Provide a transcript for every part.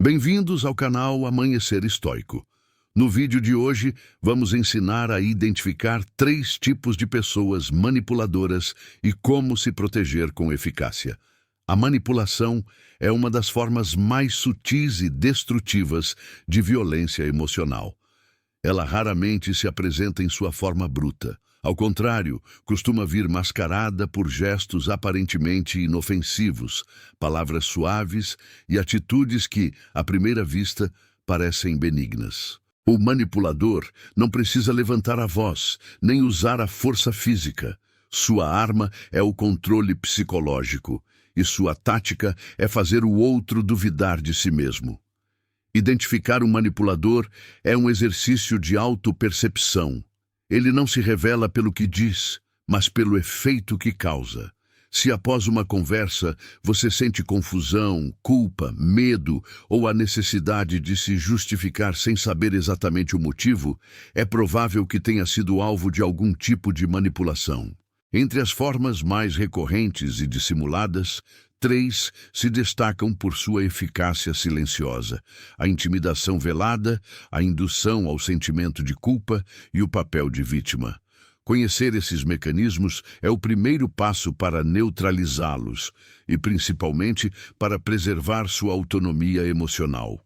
Bem-vindos ao canal Amanhecer Estoico. No vídeo de hoje, vamos ensinar a identificar 3 tipos de pessoas manipuladoras e como se proteger com eficácia. A manipulação é uma das formas mais sutis e destrutivas de violência emocional. Ela raramente se apresenta em sua forma bruta. Ao contrário, costuma vir mascarada por gestos aparentemente inofensivos, palavras suaves e atitudes que, à primeira vista, parecem benignas. O manipulador não precisa levantar a voz, nem usar a força física. Sua arma é o controle psicológico, e sua tática é fazer o outro duvidar de si mesmo. Identificar um manipulador é um exercício de autopercepção. Ele não se revela pelo que diz, mas pelo efeito que causa. Se após uma conversa você sente confusão, culpa, medo ou a necessidade de se justificar sem saber exatamente o motivo, é provável que tenha sido alvo de algum tipo de manipulação. Entre as formas mais recorrentes e dissimuladas, 3 se destacam por sua eficácia silenciosa: a intimidação velada, a indução ao sentimento de culpa e o papel de vítima. Conhecer esses mecanismos é o primeiro passo para neutralizá-los e, principalmente, para preservar sua autonomia emocional.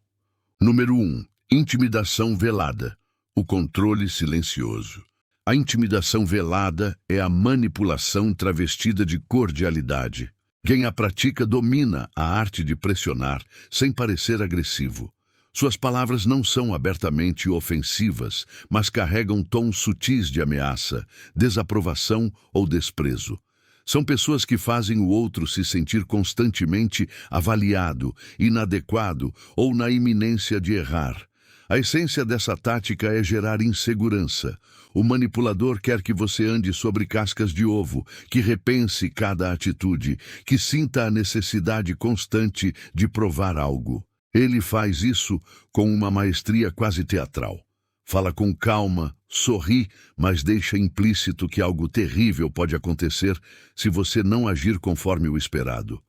Número 1. Intimidação velada. O controle silencioso. A intimidação velada é a manipulação travestida de cordialidade. Quem a pratica domina a arte de pressionar sem parecer agressivo. Suas palavras não são abertamente ofensivas, mas carregam tons sutis de ameaça, desaprovação ou desprezo. São pessoas que fazem o outro se sentir constantemente avaliado, inadequado ou na iminência de errar. A essência dessa tática é gerar insegurança. O manipulador quer que você ande sobre cascas de ovo, que repense cada atitude, que sinta a necessidade constante de provar algo. Ele faz isso com uma maestria quase teatral. Fala com calma, sorri, mas deixa implícito que algo terrível pode acontecer se você não agir conforme o esperado.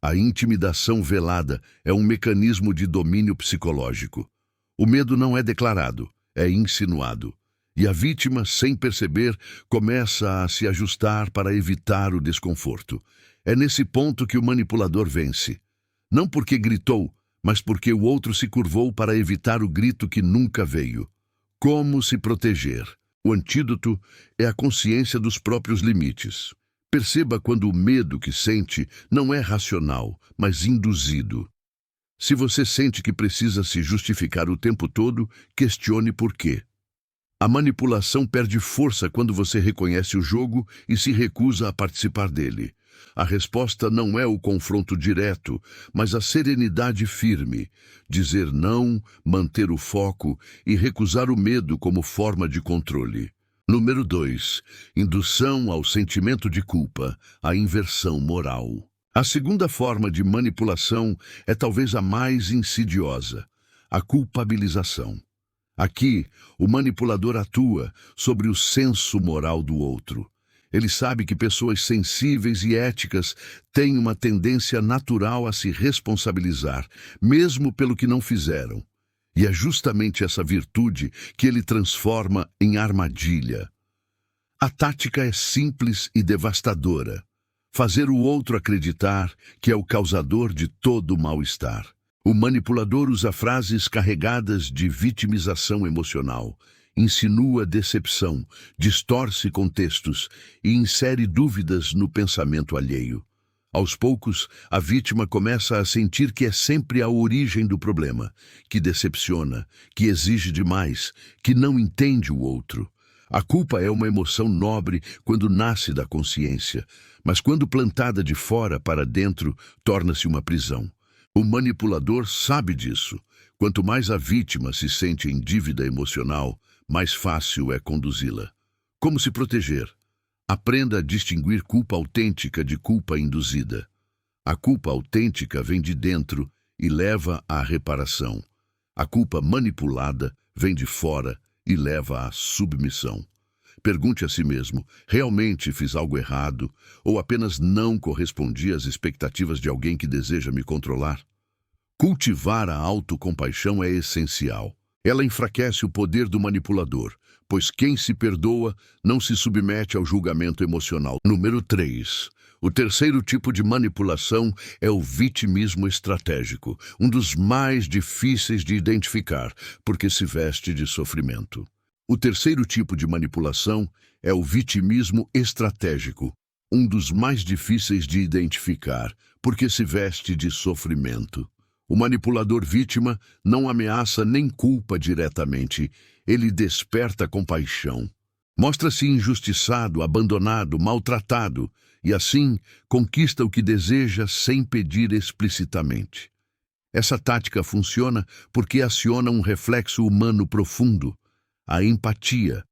A intimidação velada é um mecanismo de domínio psicológico. O medo não é declarado, é insinuado. E a vítima, sem perceber, começa a se ajustar para evitar o desconforto. É nesse ponto que o manipulador vence. Não porque gritou, mas porque o outro se curvou para evitar o grito que nunca veio. Como se proteger? O antídoto é a consciência dos próprios limites. Perceba quando o medo que sente não é racional, mas induzido. Se você sente que precisa se justificar o tempo todo, questione por quê. A manipulação perde força quando você reconhece o jogo e se recusa a participar dele. A resposta não é o confronto direto, mas a serenidade firme. Dizer não, manter o foco e recusar o medo como forma de controle. Número 2. Indução ao sentimento de culpa, a inversão moral. A segunda forma de manipulação é talvez a mais insidiosa, a culpabilização. Aqui, o manipulador atua sobre o senso moral do outro. Ele sabe que pessoas sensíveis e éticas têm uma tendência natural a se responsabilizar, mesmo pelo que não fizeram. E é justamente essa virtude que ele transforma em armadilha. A tática é simples e devastadora. Fazer o outro acreditar que é o causador de todo o mal-estar. O manipulador usa frases carregadas de vitimização emocional, insinua decepção, distorce contextos e insere dúvidas no pensamento alheio. Aos poucos, a vítima começa a sentir que é sempre a origem do problema, que decepciona, que exige demais, que não entende o outro. A culpa é uma emoção nobre quando nasce da consciência, mas quando plantada de fora para dentro, torna-se uma prisão. O manipulador sabe disso. Quanto mais a vítima se sente em dívida emocional, mais fácil é conduzi-la. Como se proteger? Aprenda a distinguir culpa autêntica de culpa induzida. A culpa autêntica vem de dentro e leva à reparação. A culpa manipulada vem de fora e leva à submissão. Pergunte a si mesmo: realmente fiz algo errado ou apenas não correspondi às expectativas de alguém que deseja me controlar? Cultivar a autocompaixão é essencial. Ela enfraquece o poder do manipulador, pois quem se perdoa não se submete ao julgamento emocional. Número 3. O terceiro tipo de manipulação é o vitimismo estratégico, um dos mais difíceis de identificar, porque se veste de sofrimento. O terceiro tipo de manipulação é o vitimismo estratégico, um dos mais difíceis de identificar, porque se veste de sofrimento. O manipulador vítima não ameaça nem culpa diretamente, ele desperta compaixão. Mostra-se injustiçado, abandonado, maltratado, e assim conquista o que deseja sem pedir explicitamente. Essa tática funciona porque aciona um reflexo humano profundo, a empatia.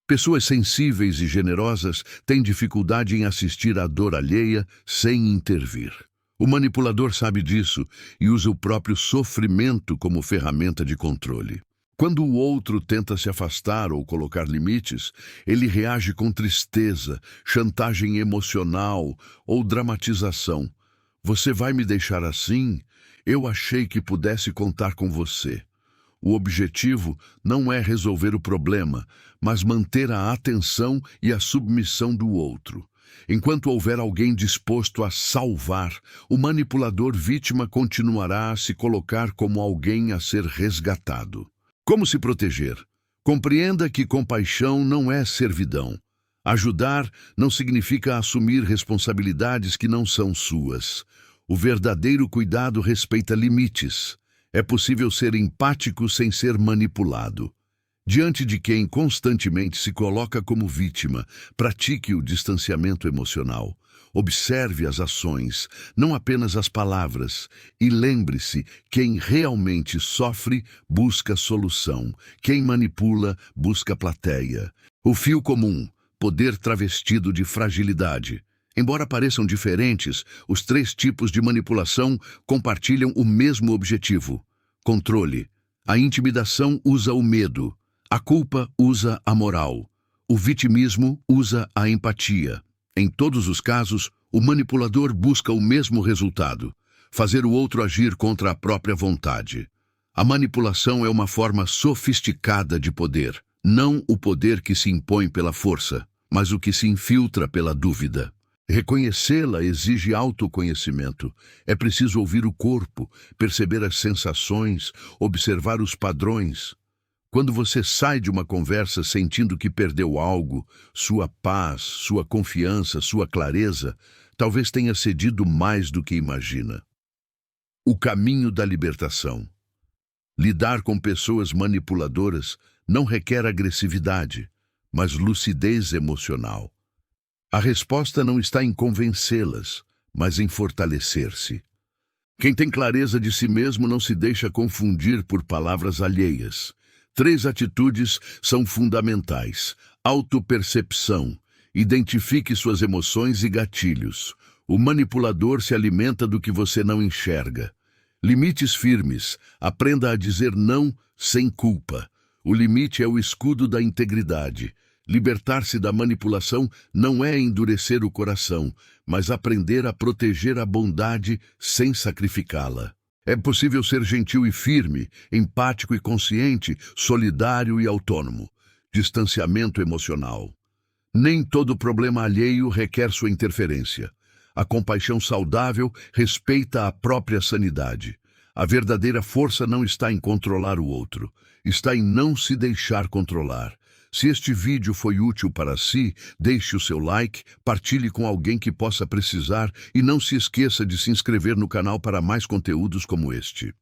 Pessoas sensíveis e generosas têm dificuldade em assistir à dor alheia sem intervir. O manipulador sabe disso e usa o próprio sofrimento como ferramenta de controle. Quando o outro tenta se afastar ou colocar limites, ele reage com tristeza, chantagem emocional ou dramatização. Você vai me deixar assim? Eu achei que pudesse contar com você. O objetivo não é resolver o problema, mas manter a atenção e a submissão do outro. Enquanto houver alguém disposto a salvar, o manipulador vítima continuará a se colocar como alguém a ser resgatado. Como se proteger? Compreenda que compaixão não é servidão. Ajudar não significa assumir responsabilidades que não são suas. O verdadeiro cuidado respeita limites. É possível ser empático sem ser manipulado. Diante de quem constantemente se coloca como vítima, pratique o distanciamento emocional. Observe as ações, não apenas as palavras, e lembre-se, quem realmente sofre busca solução, quem manipula busca plateia. O fio comum, poder travestido de fragilidade. Embora pareçam diferentes, os três tipos de manipulação compartilham o mesmo objetivo: controle. A intimidação usa o medo. A culpa usa a moral. O vitimismo usa a empatia. Em todos os casos, o manipulador busca o mesmo resultado: fazer o outro agir contra a própria vontade. A manipulação é uma forma sofisticada de poder, não o poder que se impõe pela força, mas o que se infiltra pela dúvida. Reconhecê-la exige autoconhecimento. É preciso ouvir o corpo, perceber as sensações, observar os padrões. Quando você sai de uma conversa sentindo que perdeu algo, sua paz, sua confiança, sua clareza, talvez tenha cedido mais do que imagina. O caminho da libertação. Lidar com pessoas manipuladoras não requer agressividade, mas lucidez emocional. A resposta não está em convencê-las, mas em fortalecer-se. Quem tem clareza de si mesmo não se deixa confundir por palavras alheias. 3 atitudes são fundamentais. Autopercepção. Identifique suas emoções e gatilhos. O manipulador se alimenta do que você não enxerga. Limites firmes. Aprenda a dizer não sem culpa. O limite é o escudo da integridade. Libertar-se da manipulação não é endurecer o coração, mas aprender a proteger a bondade sem sacrificá-la. É possível ser gentil e firme, empático e consciente, solidário e autônomo. Distanciamento emocional. Nem todo problema alheio requer sua interferência. A compaixão saudável respeita a própria sanidade. A verdadeira força não está em controlar o outro, está em não se deixar controlar. Se este vídeo foi útil para si, deixe o seu like, partilhe com alguém que possa precisar e não se esqueça de se inscrever no canal para mais conteúdos como este.